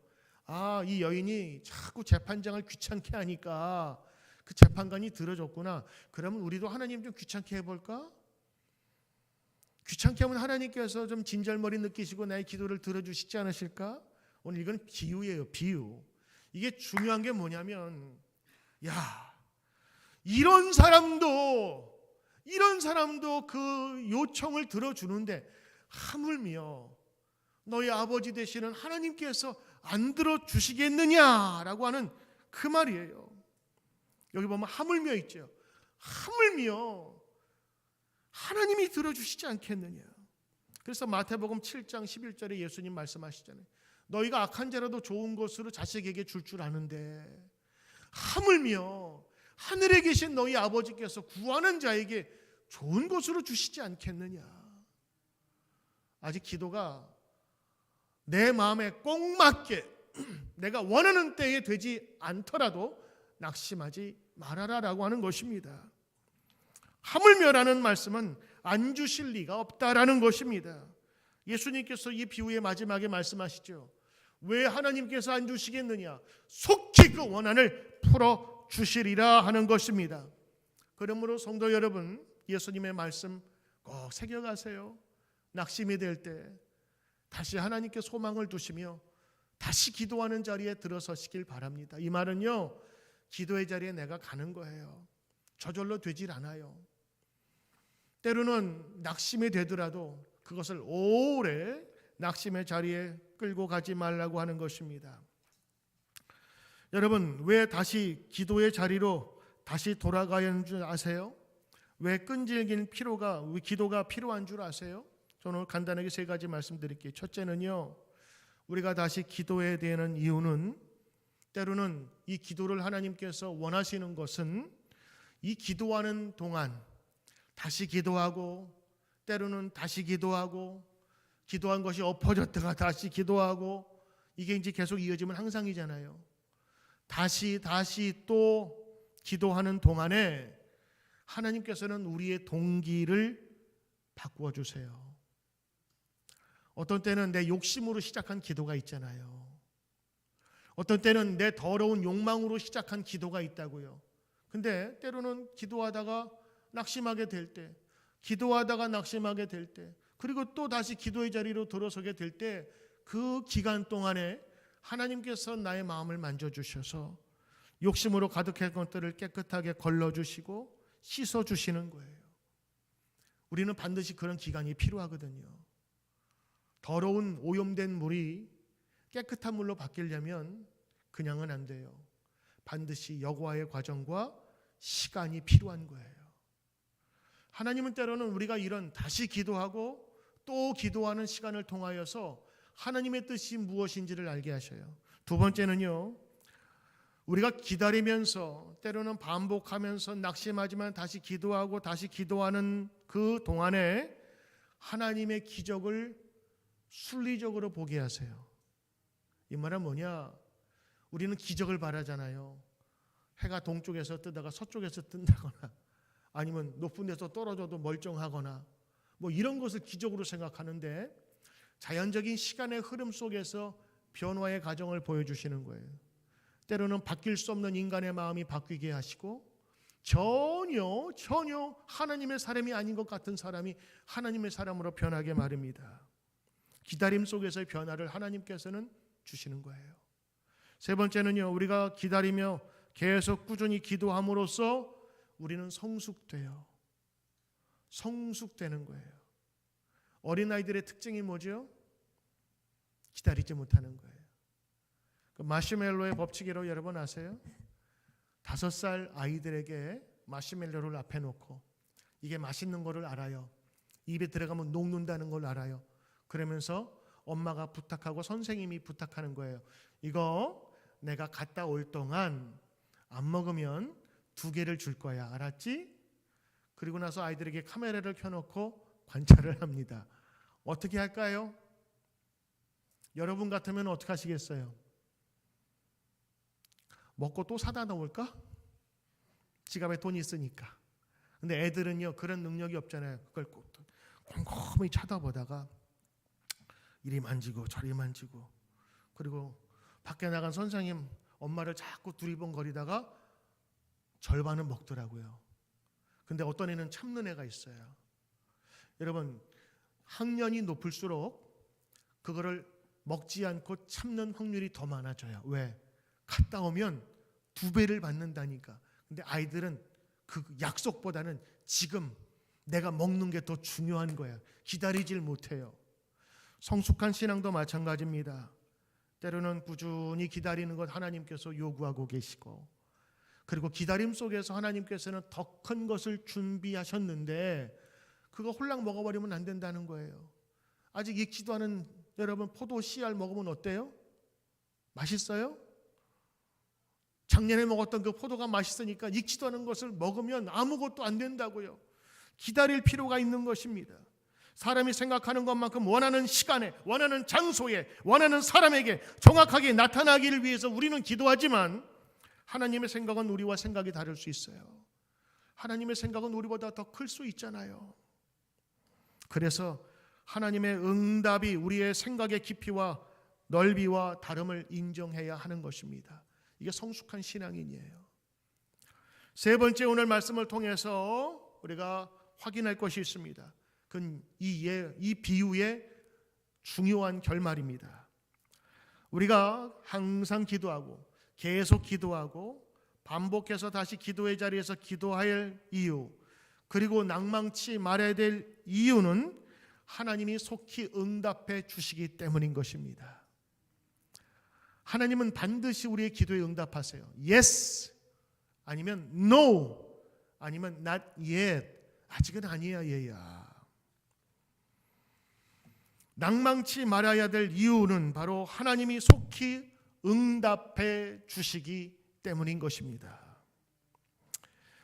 아, 이 여인이 자꾸 재판장을 귀찮게 하니까 그 재판관이 들어줬구나. 그러면 우리도 하나님 좀 귀찮게 해볼까? 귀찮게 하면 하나님께서 좀 진절머리 느끼시고 나의 기도를 들어주시지 않으실까? 오늘 이건 비유예요, 비유. 이게 중요한 게 뭐냐면, 야, 이런 사람도 그 요청을 들어주는데 하물며 너희 아버지 되시는 하나님께서 안 들어주시겠느냐라고 하는 그 말이에요. 여기 보면 하물며 있죠. 하물며 하나님이 들어주시지 않겠느냐. 그래서 마태복음 7장 11절에 예수님 말씀하시잖아요. 너희가 악한 자라도 좋은 것으로 자식에게 줄 아는데 하물며 하늘에 계신 너희 아버지께서 구하는 자에게 좋은 것으로 주시지 않겠느냐. 아직 기도가 내 마음에 꼭 맞게 내가 원하는 때에 되지 않더라도 낙심하지 말아라라고 하는 것입니다. 하물며라는 말씀은 안 주실 리가 없다라는 것입니다. 예수님께서 이 비유의 마지막에 말씀하시죠. 왜 하나님께서 안 주시겠느냐? 속히 그 원한을 풀어주시리라 하는 것입니다. 그러므로 성도 여러분, 예수님의 말씀 꼭 새겨가세요. 낙심이 될 때 다시 하나님께 소망을 두시며 다시 기도하는 자리에 들어서시길 바랍니다. 이 말은요, 기도의 자리에 내가 가는 거예요. 저절로 되질 않아요. 때로는 낙심이 되더라도 그것을 오래 낙심의 자리에 끌고 가지 말라고 하는 것입니다. 여러분, 왜 다시 기도의 자리로 다시 돌아가야 하는 줄 아세요? 왜 끈질긴 기도가 필요한 줄 아세요? 저는 오늘 간단하게 세 가지 말씀드릴게요. 첫째는요, 우리가 다시 기도해야 되는 이유는 때로는 이 기도를 하나님께서 원하시는 것은 이 기도하는 동안 다시 기도하고, 때로는 다시 기도하고, 기도한 것이 엎어졌다가 다시 기도하고, 이게 이제 계속 이어지면 항상이잖아요. 다시 또 기도하는 동안에 하나님께서는 우리의 동기를 바꾸어 주세요. 어떤 때는 내 욕심으로 시작한 기도가 있잖아요. 어떤 때는 내 더러운 욕망으로 시작한 기도가 있다고요. 근데 때로는 기도하다가 낙심하게 될 때, 기도하다가 낙심하게 될 때, 그리고 또 다시 기도의 자리로 들어서게 될 때, 그 기간 동안에 하나님께서 나의 마음을 만져주셔서 욕심으로 가득한 것들을 깨끗하게 걸러주시고 씻어주시는 거예요. 우리는 반드시 그런 기간이 필요하거든요. 더러운 오염된 물이 깨끗한 물로 바뀌려면 그냥은 안 돼요. 반드시 여과의 과정과 시간이 필요한 거예요. 하나님은 때로는 우리가 이런 다시 기도하고 또 기도하는 시간을 통하여서 하나님의 뜻이 무엇인지를 알게 하셔요. 두 번째는요, 우리가 기다리면서 때로는 반복하면서 낙심하지만 다시 기도하고 다시 기도하는 그 동안에 하나님의 기적을 순리적으로 보게 하세요. 이 말은 뭐냐? 우리는 기적을 바라잖아요. 해가 동쪽에서 뜨다가 서쪽에서 뜬다거나 아니면 높은 데서 떨어져도 멀쩡하거나 뭐 이런 것을 기적으로 생각하는데 자연적인 시간의 흐름 속에서 변화의 과정을 보여주시는 거예요. 때로는 바뀔 수 없는 인간의 마음이 바뀌게 하시고 전혀 하나님의 사람이 아닌 것 같은 사람이 하나님의 사람으로 변하게 마련입니다. 기다림 속에서의 변화를 하나님께서는 주시는 거예요. 세 번째는요, 우리가 기다리며 계속 꾸준히 기도함으로써 우리는 성숙돼요. 성숙되는 거예요. 어린아이들의 특징이 뭐죠? 기다리지 못하는 거예요. 그 마시멜로의 법칙이라고 여러분 아세요? 5살 아이들에게 마시멜로를 앞에 놓고 이게 맛있는 거를 알아요. 입에 들어가면 녹는다는 걸 알아요. 그러면서 엄마가 부탁하고 선생님이 부탁하는 거예요. 이거 내가 갔다 올 동안 안 먹으면 2개를 줄 거야. 알았지? 그리고 나서 아이들에게 카메라를 켜놓고 관찰을 합니다. 어떻게 할까요? 여러분 같으면 어떻게 하시겠어요? 먹고 또 사다 놓을까? 지갑에 돈이 있으니까. 근데 애들은요 그런 능력이 없잖아요. 그걸 꼭 꼼꼼히 쳐다보다가 이리 만지고 저리 만지고, 그리고 밖에 나간 선생님 엄마를 자꾸 두리번거리다가 절반은 먹더라고요. 근데 어떤 애는 참는 애가 있어요. 여러분, 학년이 높을수록 그거를 먹지 않고 참는 확률이 더 많아져요. 왜? 갔다 오면 2배를 받는다니까. 근데 아이들은 그 약속보다는 지금 내가 먹는 게 더 중요한 거야. 기다리질 못해요. 성숙한 신앙도 마찬가지입니다. 때로는 꾸준히 기다리는 것 하나님께서 요구하고 계시고, 그리고 기다림 속에서 하나님께서는 더 큰 것을 준비하셨는데 그거 홀랑 먹어버리면 안 된다는 거예요. 아직 익지도 않은 여러분 포도 씨알 먹으면 어때요? 맛있어요? 작년에 먹었던 그 포도가 맛있으니까 익지도 않은 것을 먹으면 아무것도 안 된다고요. 기다릴 필요가 있는 것입니다. 사람이 생각하는 것만큼 원하는 시간에, 원하는 장소에, 원하는 사람에게 정확하게 나타나기를 위해서 우리는 기도하지만 하나님의 생각은 우리와 생각이 다를 수 있어요. 하나님의 생각은 우리보다 더 클 수 있잖아요. 그래서 하나님의 응답이 우리의 생각의 깊이와 넓이와 다름을 인정해야 하는 것입니다. 이게 성숙한 신앙인이에요. 세 번째, 오늘 말씀을 통해서 우리가 확인할 것이 있습니다. 그건 이 비유의 중요한 결말입니다. 우리가 항상 기도하고 계속 기도하고 반복해서 다시 기도의 자리에서 기도할 이유, 그리고 낭망치 말아야 될 이유는 하나님이 속히 응답해 주시기 때문인 것입니다. 하나님은 반드시 우리의 기도에 응답하세요. Yes 아니면 No 아니면 Not yet, 아직은 아니야 얘야. 낭망치 말아야 될 이유는 바로 하나님이 속히 응답해 주시기 때문인 것입니다.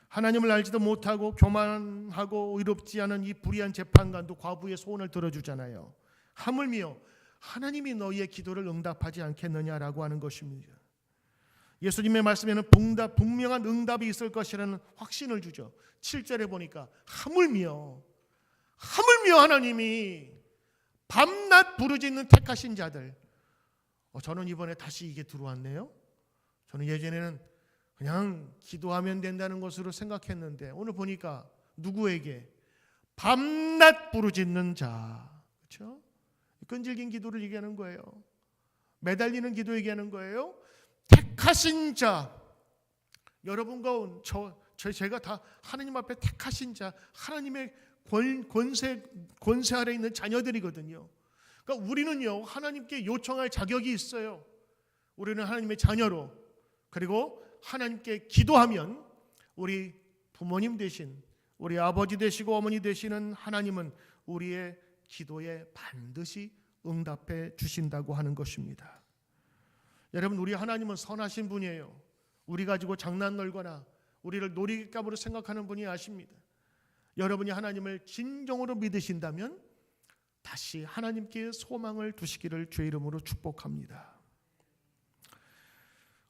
하나님을 알지도 못하고 교만하고 의롭지 않은 이 불의한 재판관도 과부의 소원을 들어주잖아요. 하물며 하나님이 너희의 기도를 응답하지 않겠느냐라고 하는 것입니다. 예수님의 말씀에는 분명한 응답이 있을 것이라는 확신을 주죠. 7절에 보니까 하물며 하나님이 밤낮 부르짖는 택하신 자들. 저는 이번에 다시 이게 들어왔네요. 저는 예전에는 그냥 기도하면 된다는 것으로 생각했는데 오늘 보니까 누구에게? 밤낮 부르짖는 자. 그렇죠? 끈질긴 기도를 얘기하는 거예요. 매달리는 기도 얘기하는 거예요. 택하신 자. 여러분과 제가 다 하나님 앞에 택하신 자, 하나님의 권세 아래 있는 자녀들이거든요. 그러니까 우리는요, 하나님께 요청할 자격이 있어요. 우리는 하나님의 자녀로, 그리고 하나님께 기도하면 우리 부모님 되신, 우리 아버지 되시고 어머니 되시는 하나님은 우리의 기도에 반드시 응답해 주신다고 하는 것입니다. 여러분, 우리 하나님은 선하신 분이에요. 우리 가지고 장난 놀거나 우리를 놀이감으로 생각하는 분이 아십니다. 여러분이 하나님을 진정으로 믿으신다면 다시 하나님께 소망을 두시기를 주의 이름으로 축복합니다.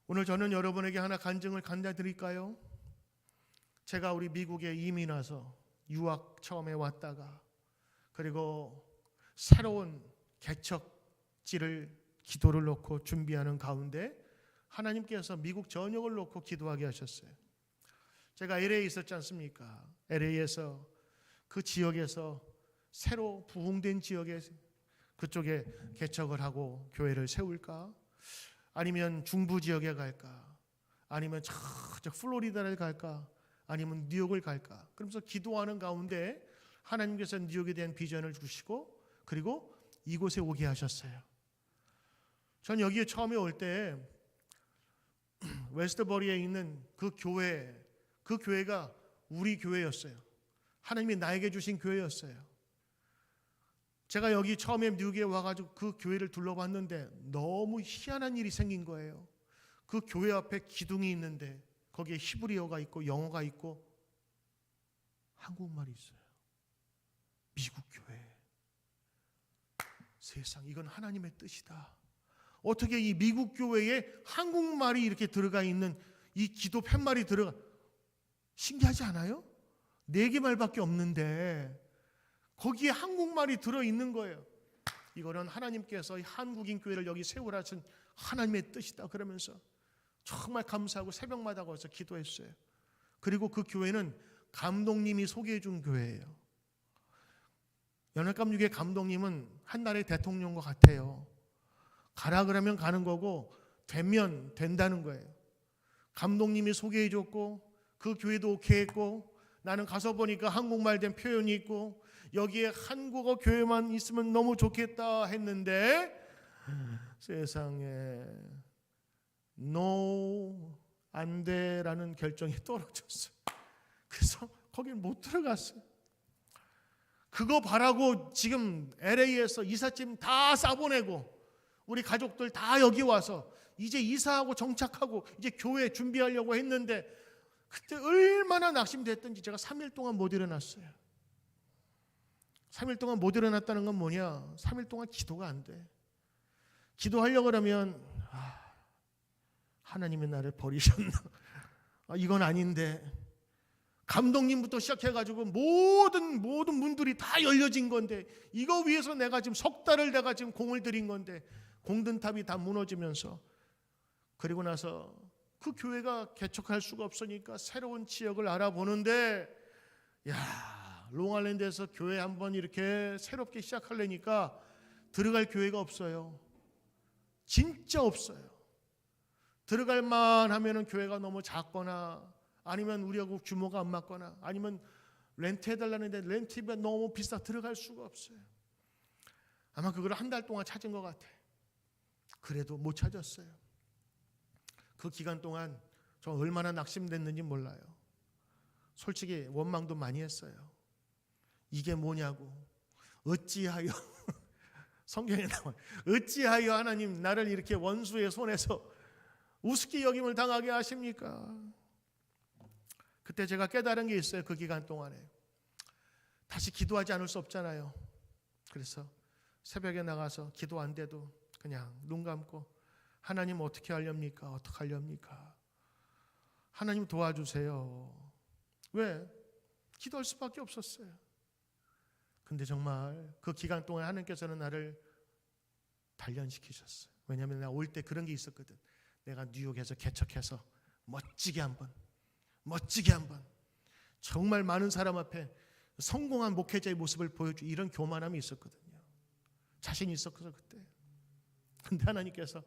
오늘 저는 여러분에게 하나 간증을 간다드릴까요? 제가 우리 미국에 이민 와서 유학 처음에 왔다가 그리고 새로운 개척지를 기도를 놓고 준비하는 가운데 하나님께서 미국 전역을 놓고 기도하게 하셨어요. 제가 LA에 있었지 않습니까? LA에서 그 지역에서 새로 부흥된 지역에 그쪽에 개척을 하고 교회를 세울까? 아니면 중부 지역에 갈까? 아니면 저 플로리다를 갈까? 아니면 뉴욕을 갈까? 그러면서 기도하는 가운데 하나님께서 뉴욕에 대한 비전을 주시고 그리고 이곳에 오게 하셨어요. 전 여기에 처음에 올 때 웨스트버리에 있는 그 교회가 우리 교회였어요. 하나님이 나에게 주신 교회였어요. 제가 여기 처음에 뉴욕에 와가지고 그 교회를 둘러봤는데 너무 희한한 일이 생긴 거예요. 그 교회 앞에 기둥이 있는데 거기에 히브리어가 있고 영어가 있고 한국말이 있어요. 미국 교회. 세상, 이건 하나님의 뜻이다. 어떻게 이 미국 교회에 한국말이 이렇게 들어가 있는 이 기도 팻말이 들어가, 신기하지 않아요? 4개말밖에 없는데 거기에 한국말이 들어있는 거예요. 이거는 하나님께서 한국인 교회를 여기 세우라 하신 하나님의 뜻이다 그러면서 정말 감사하고 새벽마다 가서 기도했어요. 그리고 그 교회는 감독님이 소개해 준 교회예요. 연합감육의 감독님은 한 나라의 대통령과 같아요. 가라 그러면 가는 거고 되면 된다는 거예요. 감독님이 소개해 줬고 그 교회도 오케이 했고 나는 가서 보니까 한국말 된 표현이 있고 여기에 한국어 교회만 있으면 너무 좋겠다 했는데 세상에 no, 안 돼라는 결정이 떨어졌어요. 그래서 거긴 못 들어갔어요. 그거 바라고 지금 LA에서 이삿짐 다 싸보내고 우리 가족들 다 여기 와서 이제 이사하고 정착하고 이제 교회 준비하려고 했는데 그때 얼마나 낙심됐던지 제가 3일 동안 못 일어났어요. 3일 동안 못 일어났다는 건 뭐냐? 3일 동안 기도가 안 돼. 기도하려고 그러면 하나님이 나를 버리셨나? 이건 아닌데. 감독님부터 시작해가지고 모든 문들이 다 열려진 건데 이거 위해서 내가 지금 석 달을 내가 지금 공을 들인 건데 공든탑이 다 무너지면서 그리고 나서 그 교회가 개척할 수가 없으니까 새로운 지역을 알아보는데 롱아일랜드에서 교회 한번 이렇게 새롭게 시작하려니까 들어갈 교회가 없어요. 진짜 없어요. 들어갈 만하면은 교회가 너무 작거나 아니면 우리하고 규모가 안 맞거나 아니면 렌트해달라는데 렌트비가 너무 비싸 들어갈 수가 없어요. 아마 그걸 한 달 동안 찾은 것 같아. 그래도 못 찾았어요. 그 기간 동안 저 얼마나 낙심됐는지 몰라요. 솔직히 원망도 많이 했어요. 이게 뭐냐고. 어찌하여 성경에 나와요. 어찌하여 하나님 나를 이렇게 원수의 손에서 우습게 여김을 당하게 하십니까? 그때 제가 깨달은 게 있어요. 그 기간 동안에 다시 기도하지 않을 수 없잖아요. 그래서 새벽에 나가서 기도 안 돼도 그냥 눈 감고 하나님 어떻게 하렵니까? 어떻게 하렵니까? 하나님 도와주세요. 왜? 기도할 수밖에 없었어요. 근데 정말 그 기간 동안 하나님께서는 나를 단련시키셨어요. 왜냐하면 내가 올 때 그런 게 있었거든. 내가 뉴욕에서 개척해서 멋지게 한번 정말 많은 사람 앞에 성공한 목회자의 모습을 보여주 이런 교만함이 있었거든요. 자신이 있었어서 그때. 근데 하나님께서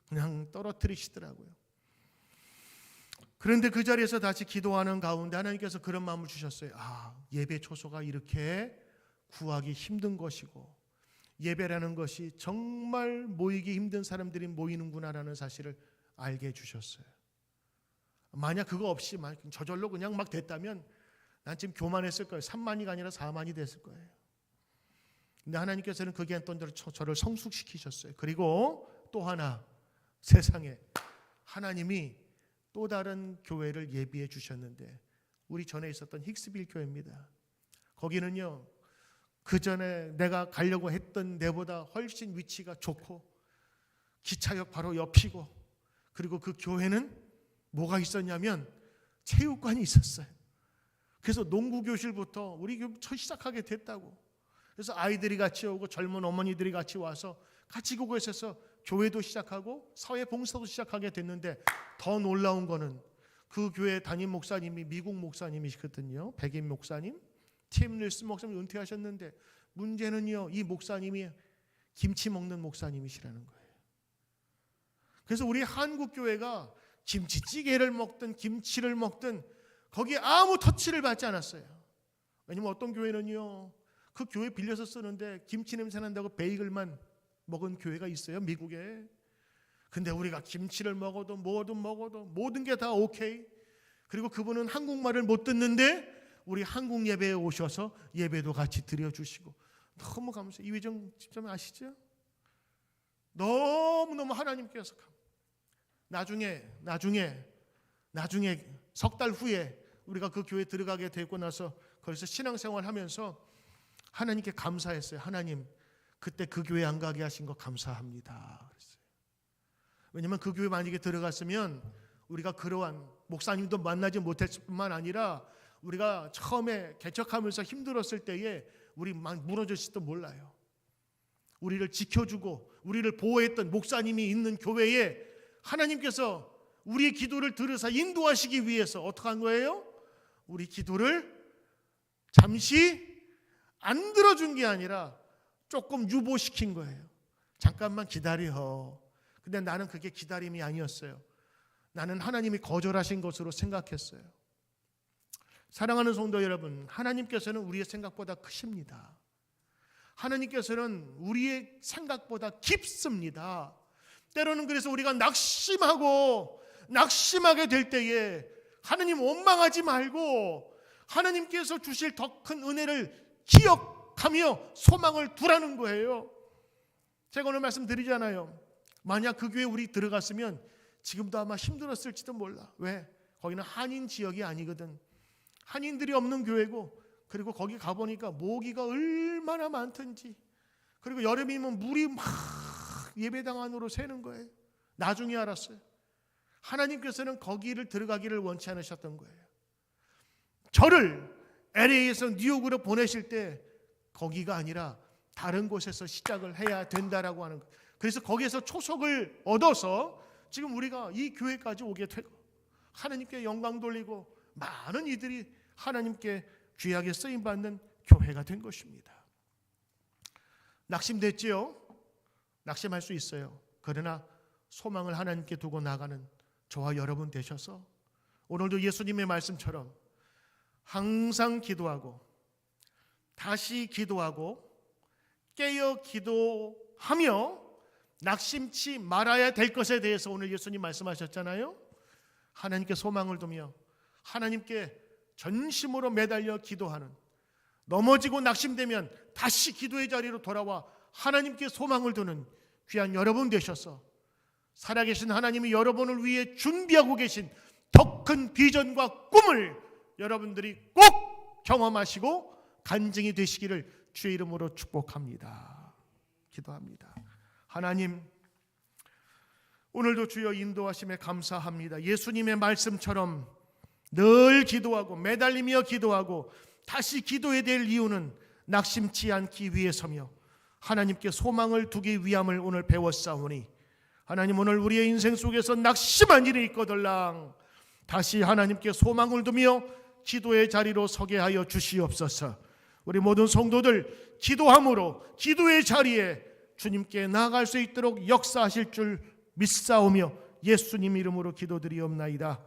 그냥 떨어뜨리시더라고요. 그런데 그 자리에서 다시 기도하는 가운데 하나님께서 그런 마음을 주셨어요. 예배 초소가 이렇게 구하기 힘든 것이고 예배라는 것이 정말 모이기 힘든 사람들이 모이는구나라는 사실을 알게 해주셨어요. 만약 그거 없이 저절로 그냥 막 됐다면 난 지금 교만했을 거예요. 3만이가 아니라 4만이 됐을 거예요. 근데 하나님께서는 그 기간 동안 저를 성숙시키셨어요. 그리고 또 하나 세상에 하나님이 또 다른 교회를 예비해 주셨는데 우리 전에 있었던 힉스빌 교회입니다. 거기는요 그 전에 내가 가려고 했던 데보다 훨씬 위치가 좋고 기차역 바로 옆이고, 그리고 그 교회는 뭐가 있었냐면 체육관이 있었어요. 그래서 농구 교실부터 우리 처 시작하게 됐다고. 그래서 아이들이 같이 오고 젊은 어머니들이 같이 와서 같이 그곳에서 교회도 시작하고 사회 봉사도 시작하게 됐는데, 더 놀라운 거는 그 교회 담임 목사님이 미국 목사님이시거든요. 백인 목사님, 팀 닐슨 목사님 은퇴하셨는데, 문제는요, 이 목사님이 김치 먹는 목사님이시라는 거예요. 그래서 우리 한국 교회가 김치찌개를 먹든 김치를 먹든 거기에 아무 터치를 받지 않았어요. 왜냐면 어떤 교회는요, 그 교회 빌려서 쓰는데 김치 냄새 난다고 베이글만 먹은 교회가 있어요, 미국에. 근데 우리가 김치를 먹어도 뭐든 먹어도 모든 게 다 오케이. 그리고 그분은 한국말을 못 듣는데 우리 한국 예배에 오셔서 예배도 같이 드려주시고, 너무 감사해요. 이회정 집사님 아시죠? 너무너무 하나님께서 나중에 석 달 후에 우리가 그 교회 들어가게 되고 나서 거기서 신앙생활 하면서 하나님께 감사했어요. 하나님, 그때 그 교회 안 가게 하신 거 감사합니다. 그랬어요. 왜냐하면 그 교회 만약에 들어갔으면 우리가 그러한 목사님도 만나지 못했을 뿐만 아니라 우리가 처음에 개척하면서 힘들었을 때에 우리 막 무너졌을지도 몰라요. 우리를 지켜주고 우리를 보호했던 목사님이 있는 교회에 하나님께서 우리의 기도를 들으사 인도하시기 위해서 어떻게 한 거예요? 우리 기도를 잠시 안 들어준 게 아니라 조금 유보시킨 거예요. 잠깐만 기다려. 근데 나는 그게 기다림이 아니었어요. 나는 하나님이 거절하신 것으로 생각했어요. 사랑하는 성도 여러분, 하나님께서는 우리의 생각보다 크십니다. 하나님께서는 우리의 생각보다 깊습니다. 때로는 그래서 우리가 낙심하게 될 때에 하나님 원망하지 말고 하나님께서 주실 더 큰 은혜를 기억하며 소망을 두라는 거예요. 제가 오늘 말씀드리잖아요. 만약 그 교회 우리 들어갔으면 지금도 아마 힘들었을지도 몰라. 왜? 거기는 한인 지역이 아니거든. 한인들이 없는 교회고, 그리고 거기 가보니까 모기가 얼마나 많던지, 그리고 여름이면 물이 막 예배당 안으로 새는 거예요. 나중에 알았어요. 하나님께서는 거기를 들어가기를 원치 않으셨던 거예요. 저를 LA에서 뉴욕으로 보내실 때 거기가 아니라 다른 곳에서 시작을 해야 된다라고 하는 거예요. 그래서 거기에서 초석을 얻어서 지금 우리가 이 교회까지 오게 되고 하나님께 영광 돌리고 많은 이들이 하나님께 귀하게 쓰임받는 교회가 된 것입니다. 낙심됐지요? 낙심할 수 있어요. 그러나 소망을 하나님께 두고 나가는 저와 여러분 되셔서 오늘도 예수님의 말씀처럼 항상 기도하고 다시 기도하고 깨어 기도하며 낙심치 말아야 될 것에 대해서 오늘 예수님 말씀하셨잖아요. 하나님께 소망을 두며 하나님께 전심으로 매달려 기도하는, 넘어지고 낙심되면 다시 기도의 자리로 돌아와 하나님께 소망을 두는 귀한 여러분 되셔서 살아계신 하나님이 여러분을 위해 준비하고 계신 더 큰 비전과 꿈을 여러분들이 꼭 경험하시고 간증이 되시기를 주의 이름으로 축복합니다. 기도합니다. 하나님, 오늘도 주여 인도하심에 감사합니다. 예수님의 말씀처럼 늘 기도하고 매달리며 기도하고 다시 기도해야 될 이유는 낙심치 않기 위해서며 하나님께 소망을 두기 위함을 오늘 배웠사오니 하나님, 오늘 우리의 인생 속에서 낙심한 일이 있거들랑 다시 하나님께 소망을 두며 기도의 자리로 서게 하여 주시옵소서. 우리 모든 성도들 기도함으로 기도의 자리에 주님께 나아갈 수 있도록 역사하실 줄 믿사오며 예수님 이름으로 기도드리옵나이다.